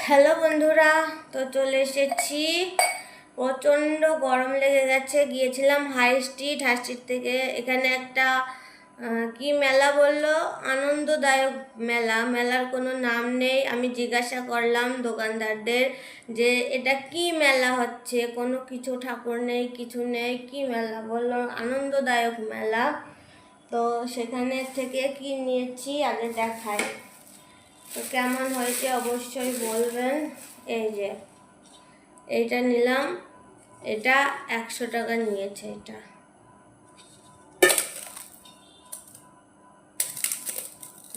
Hello বন্ধুরা, তো চলে এসেছি। প্রচণ্ড গরম লেগে গেছে। গিয়েছিলাম হাই স্ট্রিট থেকে এখানে একটা কি মেলা বললো, আনন্দদায়ক মেলা। মেলার কোনো নাম নেই। আমি জিজ্ঞাসা করলাম দোকানদারদের যে এটা কি মেলা হচ্ছে, কোনো কিছু ঠাকুর নেই, কিছু নেই, কি মেলা? বললো আনন্দদায়ক মেলা। তো সেখানে থেকে কি নিয়েছি আগে দেখাই। তো কেমন হয়েছে অবশ্যই বলবেন। এই যে এইটা নিলাম, এটা 100 টাকা নিয়েছে। এটা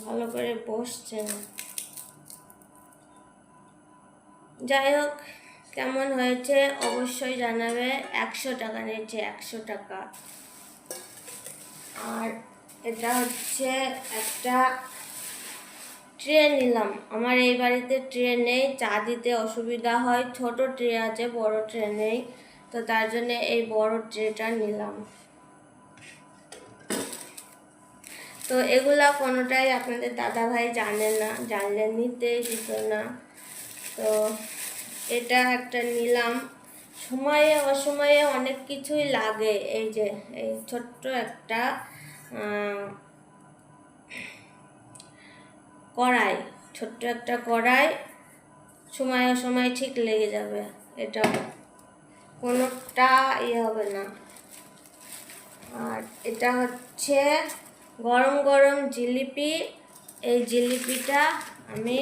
ভালো করে বসছে না। যাই হোক, কেমন হয়েছে অবশ্যই জানাবে। 100 টাকা নিয়েছে, 100 টাকা। আর এটা হচ্ছে একটা ট্রে নিলাম। আমার এই বাড়িতে ট্রে নেই, চা দিতে অসুবিধা হয়। ছোট ট্রে আছে, বড় ট্রে নেই, তো তার জন্য এই বড় ট্রেটা নিলাম। তো এগুলা কোনোটাই আপনাদের দাদা ভাই জানে না, জানলে নিতেই দিত না। তো এটা একটা নিলাম। সময়ে অসময়ে অনেক কিছুই লাগে। এই যে এই ছোট্ট একটা কড়াই, ছোট্ট একটা কড়াই, সময় অসময় ঠিক লেগে যাবে। এটা কোনোটা হবে না। আর এটা হচ্ছে গরম গরম জিলিপি। এই জিলিপিটা আমি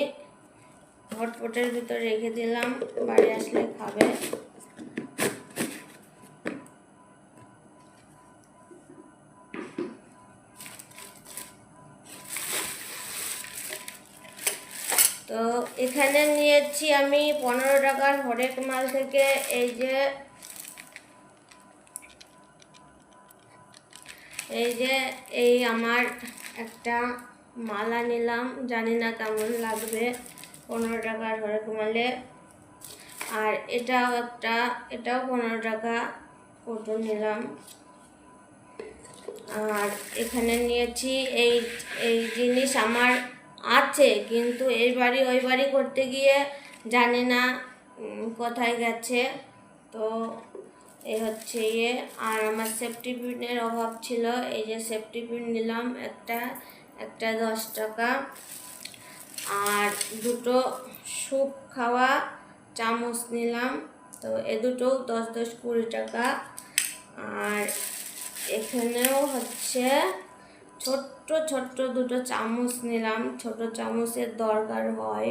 হটপটের ভিতর রেখে দিলাম, বাড়ি আসলে খাবে। তো এখানে নিয়েছি আমি 15 টাকার হরেক মাল থেকে এই আমার একটা মালা নিলাম, জানি না কেমন লাগবে 15 টাকার হরেক মালে। আর এটাও 15 টাকা কত নিলাম। আর এখানে নিয়েছি এই জিনিস আমার আছে, কিন্তু এই বাড়ি ওই বাড়ি করতে গিয়ে জানি না কোথায় গেছে। তো এই হচ্ছে আর আমার সেফটি পিনের অভাব ছিল। এই যে সেফটি পিন নিলাম একটা 10 টাকা। আর দুটো স্যুপ খাওয়া চামচ নিলাম, তো এ দুটো 10 20 টাকা। আর এখানেও হচ্ছে ছোট্ট ছোট্ট দুটো চামচ নিলাম। ছোট চামচের দরকার হয়,